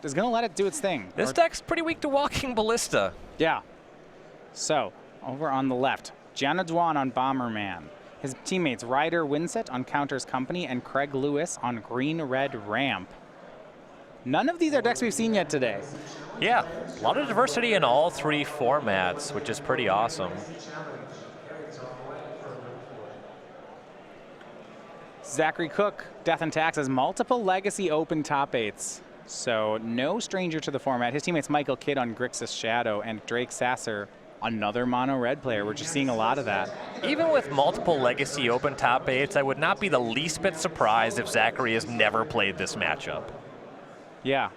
is going to let it do its thing. This deck's pretty weak to Walking Ballista. Yeah. So, over on the left, Gianna Duan on Bomberman. His teammates Ryder Winsett on Counters Company and Craig Lewis on Green-Red Ramp. None of these are decks we've seen yet today. Yeah, a lot of diversity in all 3 formats, which is pretty awesome. Zachary Koch, Death and Taxes, multiple Legacy Open top 8s. So no stranger to the format. His teammates Michael Kidd on Grixis Shadow and Drake Sasser, another mono red player. We're just seeing a lot of that. Even with multiple Legacy Open top 8s, I would not be the least bit surprised if Zachary has never played this matchup. Yeah.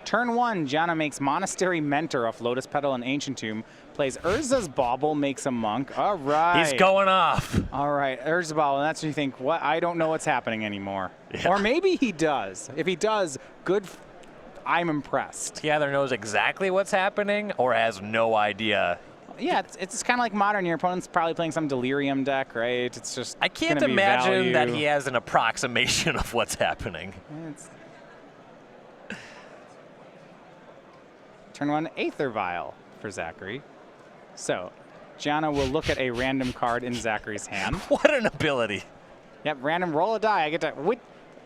Turn 1, Gianna makes Monastery Mentor off Lotus Petal and Ancient Tomb. Plays Urza's Bauble, makes a Monk. All right. He's going off. All right, Urza's Bauble. And that's when you think, what? I don't know what's happening anymore. Yeah. Or maybe he does. If he does, good. I'm impressed. He either knows exactly what's happening or has no idea. Yeah, it's kind of like Modern. Your opponent's probably playing some Delirium deck, right? It's just I can't imagine that he has an approximation of what's happening. Turn 1, Aether Vial for Zachary. So, Gianna will look at a random card in Zachary's hand. What an ability. Yep, random roll a die. I get to,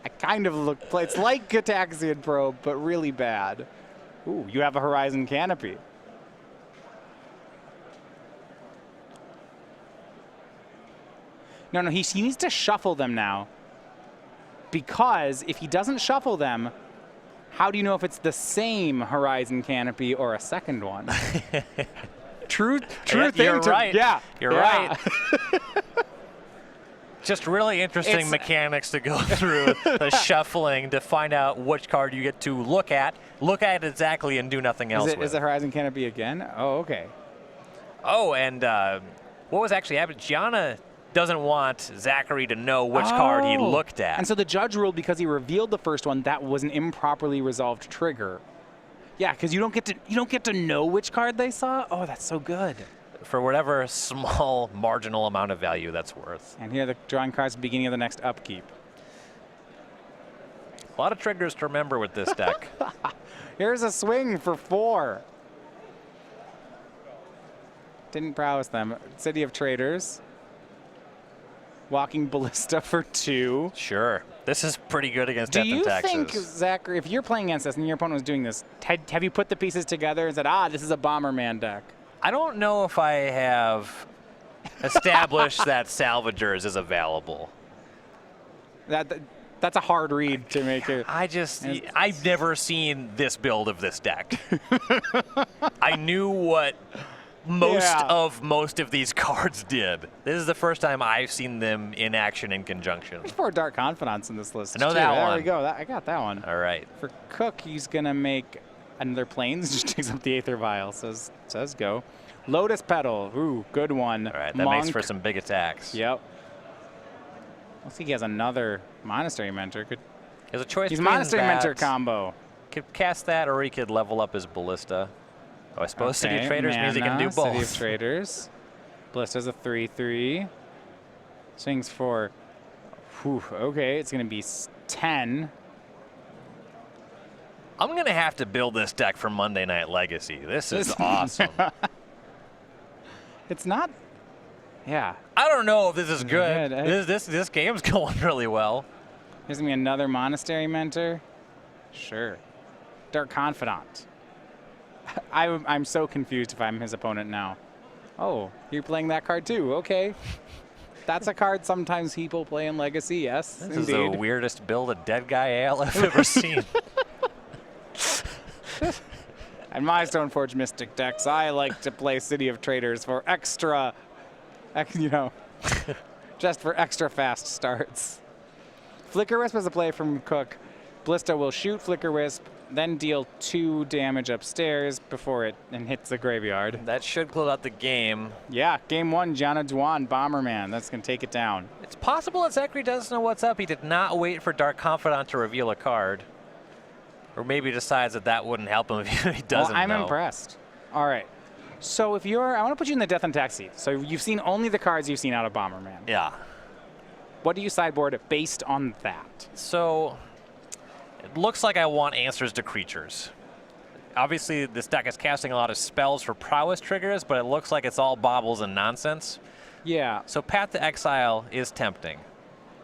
I kind of look, it's like Gataxian Probe, but really bad. Ooh, you have a Horizon Canopy. No, he needs to shuffle them now. Because if he doesn't shuffle them, how do you know if it's the same Horizon Canopy or a second one? True thing. You're right. Yeah. You're right. Just really interesting mechanics to go through the shuffling to find out which card you get to look at it exactly, and do nothing else with. Is it Horizon Canopy again? Oh, okay. Oh, and what was actually happening? Gianna doesn't want Zachary to know which card he looked at. And so the judge ruled because he revealed the first one, that was an improperly resolved trigger. Yeah, because you don't get to know which card they saw. Oh, that's so good. For whatever small marginal amount of value that's worth. And here are the drawing cards at the beginning of the next upkeep. A lot of triggers to remember with this deck. Here's a swing for 4. Didn't prowess them. City of Traders. Walking Ballista for 2. Sure. This is pretty good against Death and Taxes. Do you think, Zachary, if you're playing against us and your opponent was doing this, have you put the pieces together and said, this is a Bomberman deck? I don't know if I have established that Salvagers is available. That's a hard read to make it. I've never seen this build of this deck. I knew what most of these cards did. This is the first time I've seen them in action in conjunction. There's 4 Dark Confidants in this list. I know that one. There we go. I got that one. All right. For Cook, he's going to make another Plains. Just takes up the Aether Vial. Says go. Lotus Petal. Ooh, good one. All right, that makes for some big attacks. Yep. Let's see, he has another Monastery Mentor. He has a choice. He's Monastery Mentor combo. Could cast that, or he could level up his Ballista. Oh, I suppose City of Traders means he can do both. City of Traders. Ballista's a 3/3. Swings for, okay, it's going to be 10. I'm going to have to build this deck for Monday Night Legacy. This is awesome. It's not, yeah. I don't know if this is good. This game's going really well. There's going to be another Monastery Mentor. Sure. Dark Confidant. I'm so confused if I'm his opponent now. Oh, you're playing that card too. Okay. That's a card sometimes people play in Legacy, yes. This is the weirdest build of Dead Guy Ale I've ever seen. And my Stoneforge Mystic decks, I like to play City of Traders for extra, just for extra fast starts. Flicker Wisp is a play from Cook. Ballista will shoot Flicker Wisp, then deal 2 damage upstairs before it hits the graveyard. That should close out the game. Yeah, game 1, Gianna Duan, Bomberman. That's going to take it down. It's possible that Zachary does know what's up. He did not wait for Dark Confidant to reveal a card. Or maybe decides that wouldn't help him if he doesn't know. I'm impressed. All right. So if I want to put you in the Death and Tax seat. So you've seen only the cards you've seen out of Bomberman. Yeah. What do you sideboard based on that? So It looks like I want answers to creatures. Obviously, this deck is casting a lot of spells for prowess triggers, but it looks like it's all baubles and nonsense. Yeah. So Path to Exile is tempting.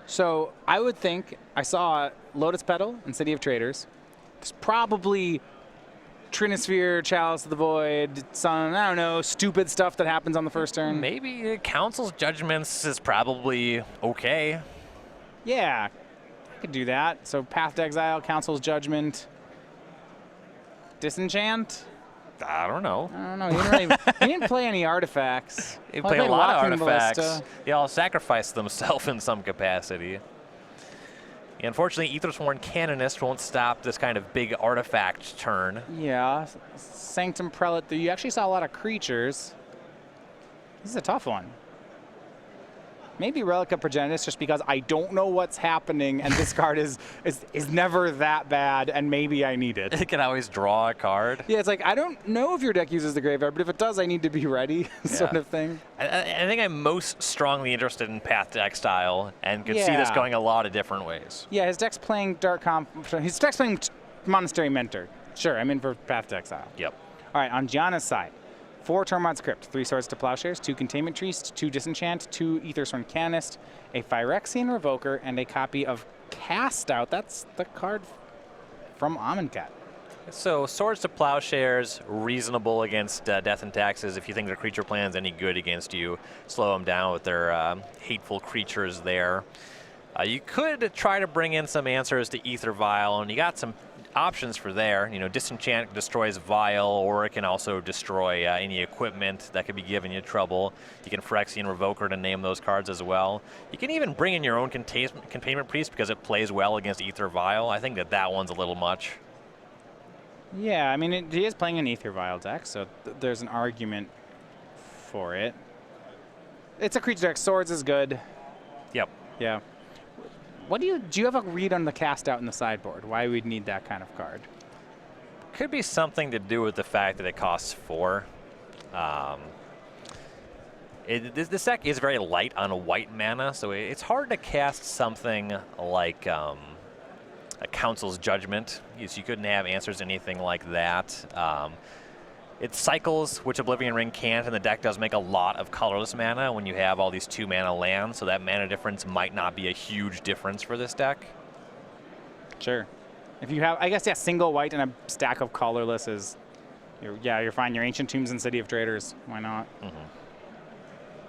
So I would think, I saw Lotus Petal in City of Traders. It's probably Trinisphere, Chalice of the Void, some, I don't know, stupid stuff that happens on the first turn. Maybe Council's Judgments is probably okay. Yeah, I could do that. So Path to Exile, Council's Judgment, Disenchant? I don't know. I don't know. He didn't play any artifacts. He Well, played a lot of Walking artifacts. Ballista. They all sacrificed themselves in some capacity. Unfortunately, Aethersworn Canonist won't stop this kind of big artifact turn. Yeah, Sanctum Prelate. You actually saw a lot of creatures. This is a tough one. Maybe Relic of Progenitus, just because I don't know what's happening, and this card is never that bad, and maybe I need it. It can always draw a card. Yeah, it's like, I don't know if your deck uses the graveyard, but if it does, I need to be ready, sort of thing. I think I'm most strongly interested in Path to Exile, and could see this going a lot of different ways. Yeah, his deck's playing his deck's playing Monastery Mentor. Sure, I'm in for Path to Exile. Yep. All right, on Gianna's side. 4 Tormod's Crypt, 3 Swords to Plowshares, 2 Containment Trees, 2 Disenchant, 2 Aethersworn Canonist, a Phyrexian Revoker, and a copy of Cast Out. That's the card from Amonkhet. So Swords to Plowshares, reasonable against Death and Taxes. If you think their creature plan's any good against you, slow them down with their hateful creatures there. You could try to bring in some answers to Aether Vial, and you got some options for there. You know, Disenchant destroys Vial, or it can also destroy any equipment that could be giving you trouble. You can Phyrexian Revoker to name those cards as well. You can even bring in your own Containment Priest because it plays well against Aether Vial. I think that one's a little much. Yeah, I mean, he is playing an Aether Vial deck, so there's an argument for it. It's a creature deck. Swords is good. Yep. Yeah. What do you have a read on the Cast Out in the sideboard? Why we'd need that kind of card? Could be something to do with the fact that it costs 4. This deck is very light on white mana, so it's hard to cast something like a Council's Judgment. You couldn't have answers to anything like that. It cycles, which Oblivion Ring can't, and the deck does make a lot of colorless mana when you have all these 2-mana lands, so that mana difference might not be a huge difference for this deck. Sure. If you have, I guess, yeah, single white and a stack of colorless is, you're fine. Your Ancient Tombs and City of Traders. Why not?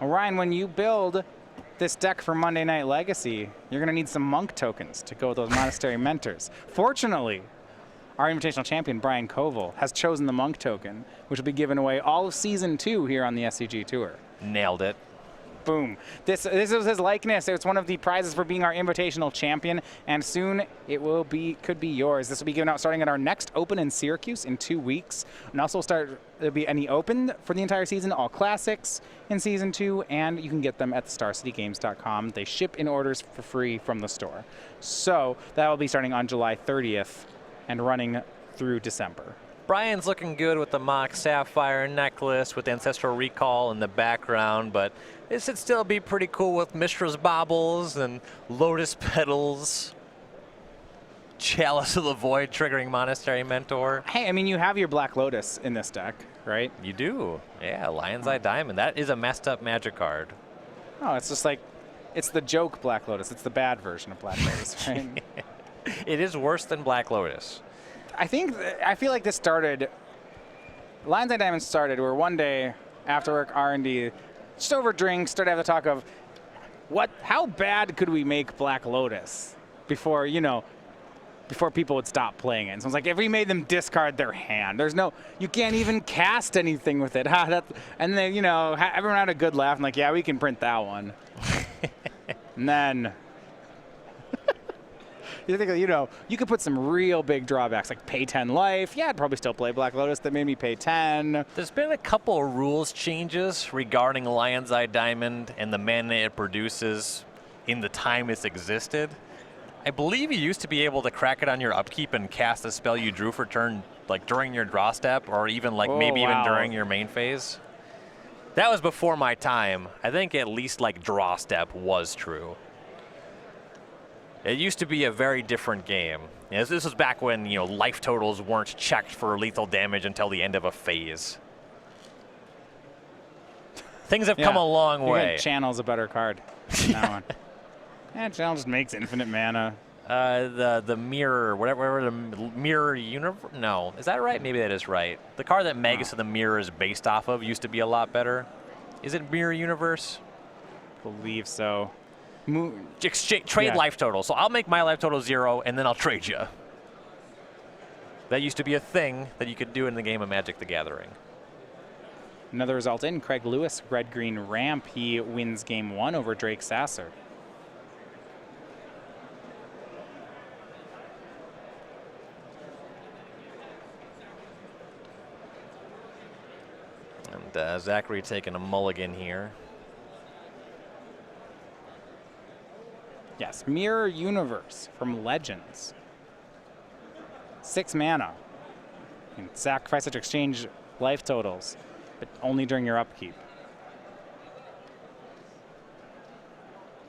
Orion, when you build this deck for Monday Night Legacy, you're going to need some Monk tokens to go with those Monastery Mentors. Fortunately, our Invitational Champion, Brian Koval, has chosen the Monk token, which will be given away all of Season 2 here on the SCG Tour. Nailed it. Boom. This was his likeness. It's one of the prizes for being our Invitational Champion, and soon it could be yours. This will be given out starting at our next Open in Syracuse in 2 weeks. And also there'll be any Open for the entire season, all Classics in Season 2, and you can get them at StarCityGames.com. They ship in orders for free from the store. So that will be starting on July 30th. And running through December. Brian's looking good with the Mock Sapphire necklace with Ancestral Recall in the background, but this would still be pretty cool with Mishra's Baubles and Lotus Petals, Chalice of the Void triggering Monastery Mentor. Hey, I mean, you have your Black Lotus in this deck, right? You do. Yeah, Lion's Eye Diamond. That is a messed up Magic card. Oh, it's just like, it's the joke Black Lotus. It's the bad version of Black Lotus, right? It is worse than Black Lotus. I feel like this started, Lion's Eye Diamond started where one day after work R&D, just over drinks, started to have the talk of how bad could we make Black Lotus before people would stop playing it. And so it's like, if we made them discard their hand, you can't even cast anything with it. And then, everyone had a good laugh and like, yeah, we can print that one. And then you think, you could put some real big drawbacks, like pay 10 life. Yeah, I'd probably still play Black Lotus. That made me pay 10. There's been a couple of rules changes regarding Lion's Eye Diamond and the mana it produces in the time it's existed. I believe you used to be able to crack it on your upkeep and cast a spell you drew for turn, like during your draw step, or even like even during your main phase. That was before my time. I think at least like draw step was true. It used to be a very different game. This was back when, you know, life totals weren't checked for lethal damage until the end of a phase. Things have come a long way. Channel's a better card than that one. Yeah, Channel just makes infinite mana. The mirror, whatever the mirror universe. No, is that right? Maybe that is right. The card that Magus of the Mirror is based off of used to be a lot better. Is it Mirror Universe? Believe so. Trade life total. So I'll make my life total 0, and then I'll trade you. That used to be a thing that you could do in the game of Magic the Gathering. Another result in Craig Lewis, red-green ramp. He wins game 1 over Drake Sasser. And Zachary taking a mulligan here. Yes, Mirror Universe from Legends. 6 mana. You can sacrifice it to exchange life totals, but only during your upkeep.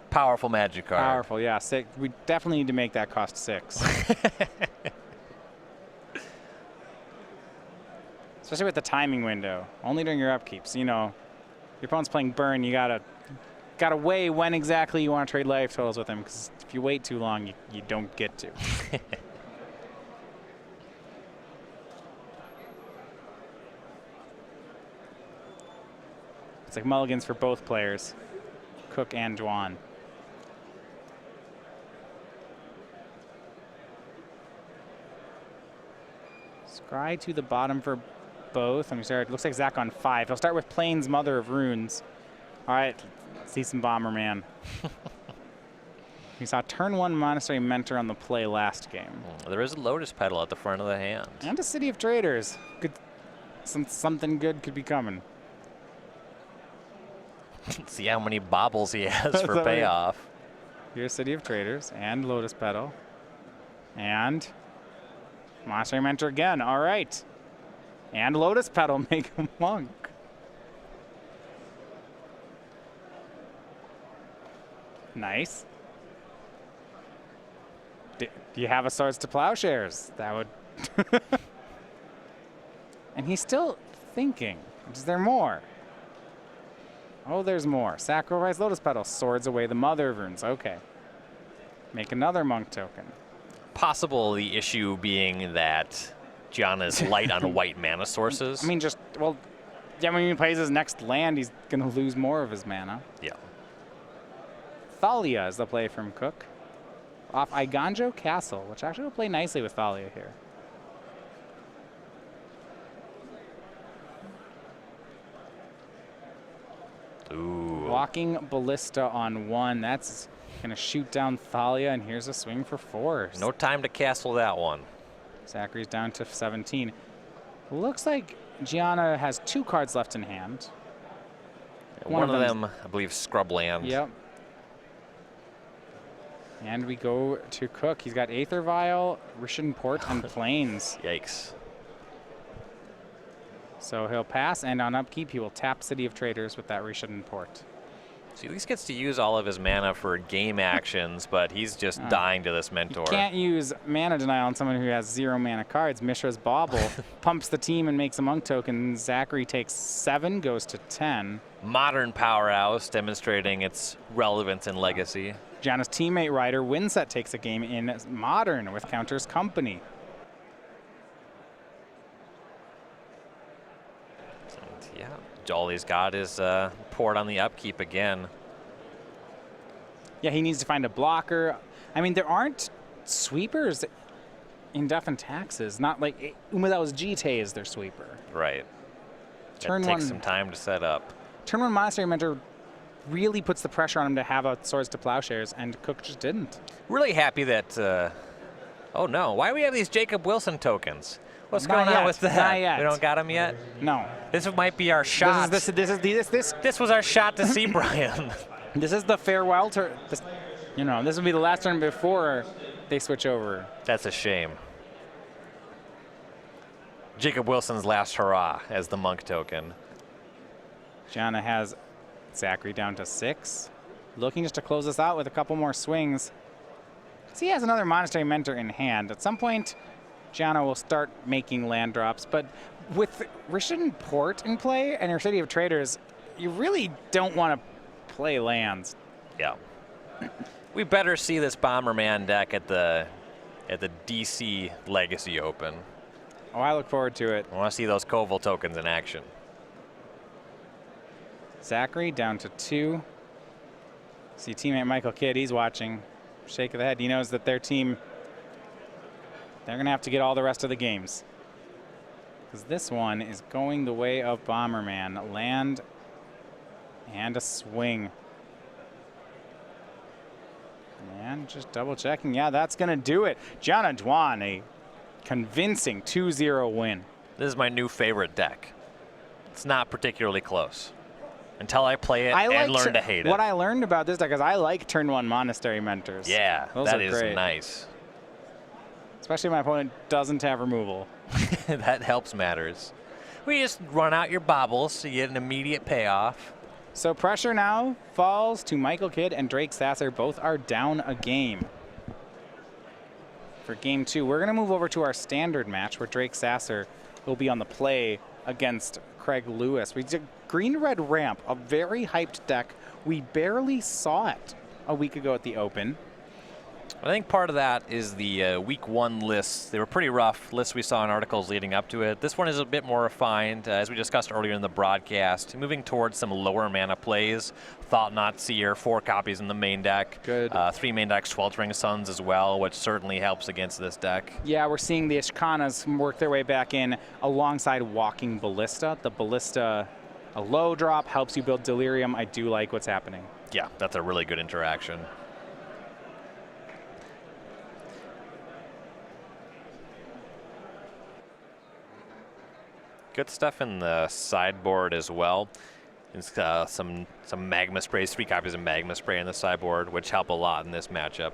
Powerful Magic card. Powerful, yeah. We definitely need to make that cost 6. Especially with the timing window. Only during your upkeep. So, you know, your opponent's playing burn, you gotta weigh when exactly you want to trade life totals with him, because if you wait too long, you don't get to. It's like mulligans for both players, Koch and Duan. Scry to the bottom for both. Let me start. It looks like Zach on 5. He'll start with Plains, Mother of Runes. All right, let's see some Bomberman. We saw turn 1 Monastery Mentor on the play last game. There is a Lotus Petal at the front of the hand. And a City of Traders. Something good could be coming. See how many baubles he has for payoff. Here's City of Traders and Lotus Petal. And Monastery Mentor again. All right. And Lotus Petal make a monk. Nice. Do you have a Swords to Plowshares? That would... And he's still thinking. Is there more? Oh, there's more. Sacrifice Lotus Petal. Swords away the Mother of Runes. Okay. Make another monk token. Possible the issue being that Gianna is light on white mana sources. I mean, yeah, when he plays his next land, he's going to lose more of his mana. Yeah. Thalia is the play from Koch. Off Iganjo Castle, which actually will play nicely with Thalia here. Ooh. Walking Ballista on 1. That's going to shoot down Thalia, and here's a swing for 4. No time to castle that one. Zachary's down to 17. Looks like Gianna has 2 cards left in hand. One of them, I believe, Scrubland. Yep. And we go to Koch. He's got Aether Vial, Rishon Port, and Plains. Yikes. So he'll pass, and on upkeep, he will tap City of Traders with that Rishon Port. So he at least gets to use all of his mana for game actions, but he's just dying to this Mentor. You can't use mana denial on someone who has 0 mana cards. Mishra's Bauble pumps the team and makes a monk token. Zachary takes 7, goes to 10. Modern powerhouse, demonstrating its relevance and legacy. Gianna's teammate Ryder Winsett takes a game in Modern with Counter's Company. And yeah, all he's got is Port on the upkeep again. Yeah, he needs to find a blocker. I mean, there aren't sweepers in Death and Taxes. Not like Umadel's Jite is their sweeper. Right. Turn it one, takes some time to set up. Turn 1 Monastery Mentor really puts the pressure on him to have a Swords to Plowshares, and Koch just didn't. Really happy that. Oh no! Why do we have these Jacob Wilson tokens? What's going on with that? Not yet. We don't got them yet. No. This might be our shot. This was our shot to see Brian. This is the farewell turn. You know, this will be the last turn before they switch over. That's a shame. Jacob Wilson's last hurrah as the monk token. Gianna has Zachary down to 6. Looking just to close this out with a couple more swings. So he has another Monastery Mentor in hand. At some point, Gianna will start making land drops, but with Rishon Port in play and your City of Traders, you really don't want to play lands. Yeah. We better see this Bomberman deck at the DC Legacy Open. Oh, I look forward to it. I want to see those Koval tokens in action. Zachary down to 2. See teammate Michael Kidd, he's watching. Shake of the head. He knows that their team, they're going to have to get all the rest of the games. Because this one is going the way of Bomberman. Land and a swing. And just double checking. Yeah, that's going to do it. Gianna Duan, a convincing 2-0 win. This is my new favorite deck. It's not particularly close until I play it and learn to hate it. What I learned about this deck is I like turn 1 Monastery Mentors. Yeah, those that are is great. nice. Especially if my opponent doesn't have removal. That helps matters. We just run out your baubles so you get an immediate payoff. So pressure now falls to Michael Kidd and Drake Sasser. Both are down a game. For game 2, we're going to move over to our standard match where Drake Sasser will be on the play against Craig Lewis. We did green-red ramp, a very hyped deck. We barely saw it a week ago at the Open. I think part of that is the week 1 lists. They were pretty rough lists we saw in articles leading up to it. This one is a bit more refined, as we discussed earlier in the broadcast, moving towards some lower mana plays. Thought Not Seer, 4 copies in the main deck. Good. 3 main deck Sweltering Suns as well, which certainly helps against this deck. Yeah, we're seeing the Ishkanas work their way back in alongside Walking Ballista. The Ballista, a low drop, helps you build Delirium. I do like what's happening. Yeah, that's a really good interaction. Good stuff in the sideboard as well. It's some Magma Sprays, 3 copies of Magma Spray in the sideboard, which help a lot in this matchup.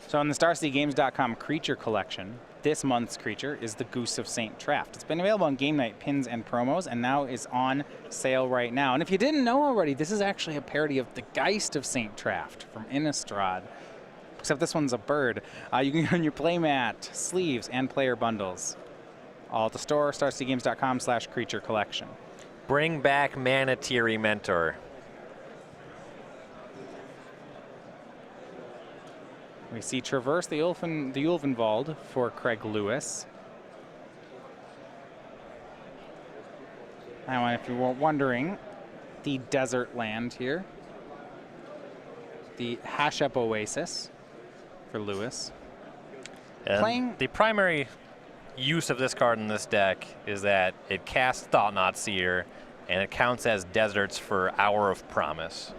So in the StarCityGames.com creature collection, this month's creature is the Goose of St. Traft. It's been available on game night pins and promos, and now is on sale right now. And if you didn't know already, this is actually a parody of the Geist of St. Traft from Innistrad, except this one's a bird. You can get on your playmat, sleeves, and player bundles. All at the store, StarCityGames.com/creature collection. Bring back Manatiri Mentor. We see Traverse the Ulvenwald for Craig Lewis. Now, if you were wondering, the desert land here. The Hashep Oasis for Lewis. And the primary use of this card in this deck is that it casts Thought Not Seer, and it counts as deserts for Hour of Promise.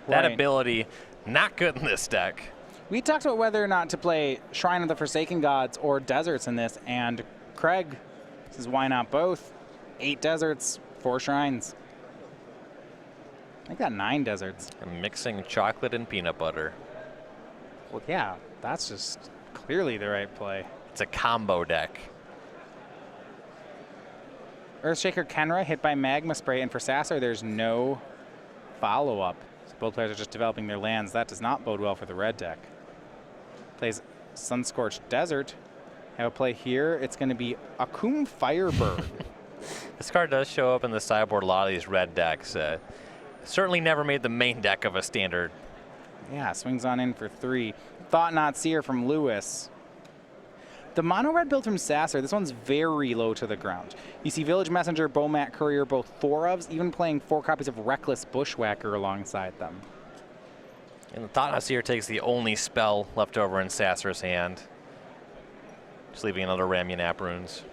That ability, not good in this deck. We talked about whether or not to play Shrine of the Forsaken Gods or Deserts in this, and Craig says, why not both? 8 deserts, 4 shrines. I got 9 deserts. I'm mixing chocolate and peanut butter. Well, yeah, that's just clearly the right play. It's a combo deck. Earthshaker Kenra hit by Magma Spray, and for Sasser, there's no follow-up. So both players are just developing their lands. That does not bode well for the red deck. Plays Sunscorched Desert. Have a play here. It's going to be Akum Firebird. This card does show up in the sideboard a lot of these red decks. Certainly never made the main deck of a standard. Yeah, swings on in for 3. Thought Not Seer from Lewis. The mono red build from Sasser, this one's very low to the ground. You see Village Messenger, Bowmat Courier, both 4-ofs, even playing 4 copies of Reckless Bushwhacker alongside them. And the Thought Not Seer takes the only spell left over in Sasser's hand, just leaving another Ramunap Runes.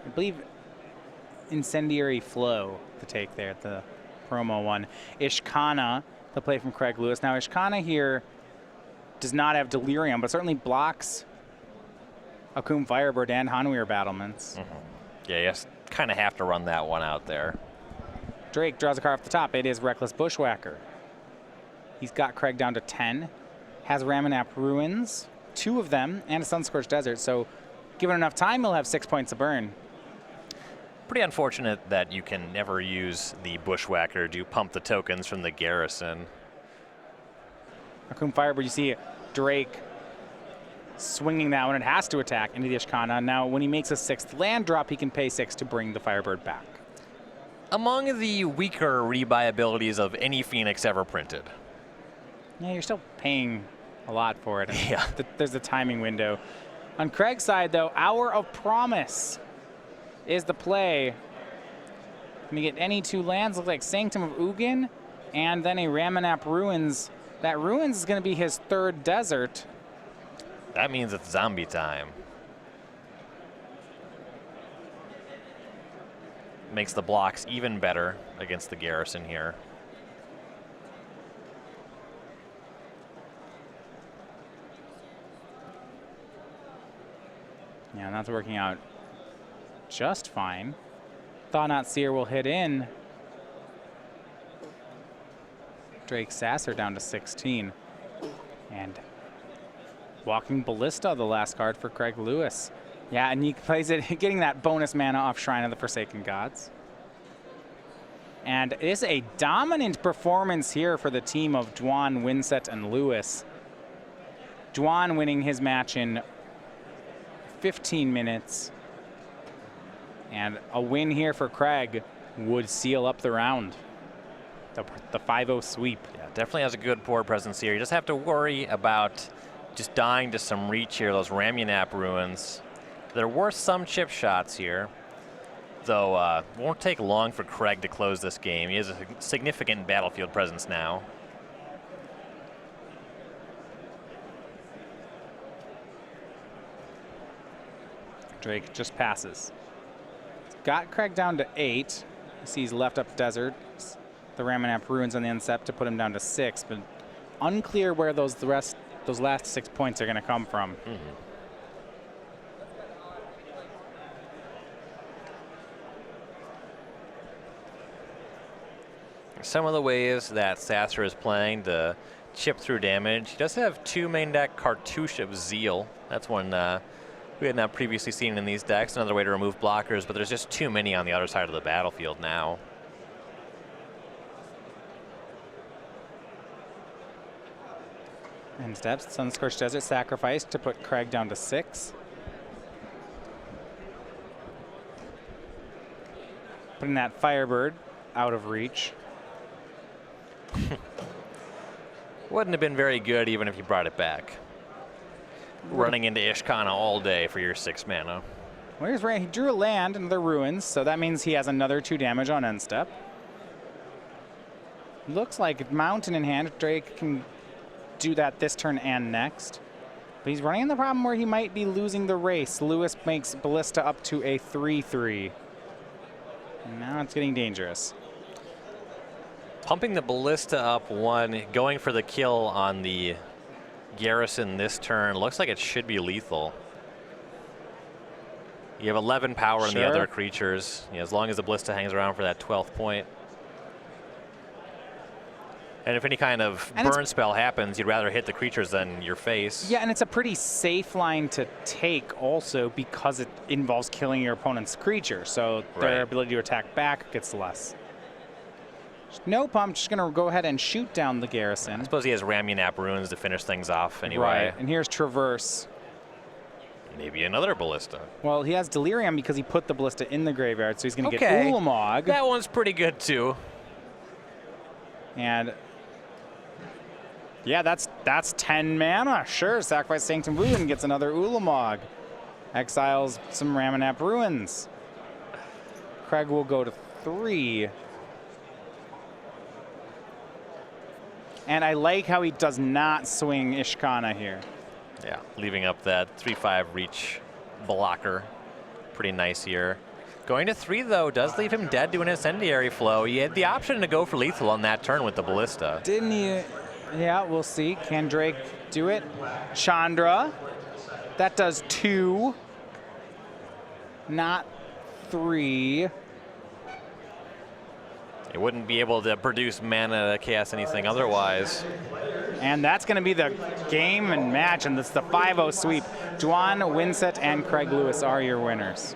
I believe Incendiary Flow to take there at the promo one. Ishkana, the play from Craig Lewis. Now, Ishkana here does not have Delirium, but certainly blocks Akum Firebird and Hanweir Battlements. Yeah, you kind of have to run that one out there. Drake draws a card off the top. It is Reckless Bushwhacker. He's got Craig down to 10. Has Ramunap Ruins, 2 of them, and a Sunscorched Desert. So given enough time, he'll have 6 points to burn. Pretty unfortunate that you can never use the Bushwhacker to pump the tokens from the Garrison. Raccoon Firebird, you see Drake swinging that one. It has to attack into the Ishkana. Now, when he makes a 6th land drop, he can pay 6 to bring the Firebird back. Among the weaker rebuy abilities of any Phoenix ever printed. Yeah, you're still paying a lot for it. Yeah. There's a timing window. On Craig's side, though, Hour of Promise is the play. Can you get any 2 lands? Look like Sanctum of Ugin and then a Ramanap Ruins. That Ruins is going to be his 3rd desert. That means it's zombie time. Makes the blocks even better against the Garrison here. Yeah, that's working out just fine. Thought-Knot Seer will hit in. Drake Sasser down to 16. And Walking Ballista, the last card for Craig Lewis. Yeah, and he plays it, getting that bonus mana off Shrine of the Forsaken Gods. And it is a dominant performance here for the team of Duan, Winsett, and Lewis. Duan winning his match in 15 minutes. And a win here for Craig would seal up the round. The 5-0 sweep. Yeah, definitely has a good board presence here. You just have to worry about just dying to some reach here, those Ramunap Ruins. There were some chip shots here, though it won't take long for Craig to close this game. He has a significant battlefield presence now. Drake just passes. Got Craig down to 8. You see he's left up Desert, the Ramanap Ruins on the incept to put him down to 6, but unclear where those last 6 points are going to come from. Mm-hmm. Some of the ways that Sasser is playing to chip through damage. He does have 2 main deck Cartouche of Zeal. That's one we had not previously seen in these decks. Another way to remove blockers, but there's just too many on the other side of the battlefield now. And steps, Sunscorched Desert sacrifice to put Craig down to 6. Putting that Firebird out of reach. Wouldn't have been very good even if you brought it back. Running into Ishkana all day for your 6 mana. Well, he drew a land into the Ruins, so that means he has another 2 damage on end step. Looks like Mountain in hand. Drake can do that this turn and next. But he's running into the problem where he might be losing the race. Lewis makes Ballista up to a 3-3. And now it's getting dangerous. Pumping the Ballista up 1, going for the kill on the Garrison this turn. Looks like it should be lethal. You have 11 power in the other creatures, as long as the Ballista hangs around for that 12th point. And if any kind of burn spell happens, you'd rather hit the creatures than your face. Yeah, and it's a pretty safe line to take also because it involves killing your opponent's creature. So their ability to attack back gets less. Nope, I'm just going to go ahead and shoot down the Garrison. I suppose he has Ramunap Ruins to finish things off anyway. Right, and here's Traverse. Maybe another Ballista. Well, he has Delirium because he put the Ballista in the graveyard, so he's going to get Ulamog. That one's pretty good too. And yeah, that's 10 mana. Sure, sacrifice Sanctum Blue and gets another Ulamog. Exiles some Ramunap Ruins. Craig will go to 3. And I like how he does not swing Ishkana here. Yeah, leaving up that 3/5 reach blocker. Pretty nice here. Going to 3, though, does leave him dead to an Incendiary Flow. He had the option to go for lethal on that turn with the Ballista. Didn't he? Yeah, we'll see. Can Drake do it? Chandra. That does 2. Not 3. He wouldn't be able to produce mana to cast anything otherwise. And that's going to be the game and match, and this is the 5-0 sweep. Duan, Winsett, and Craig Lewis are your winners.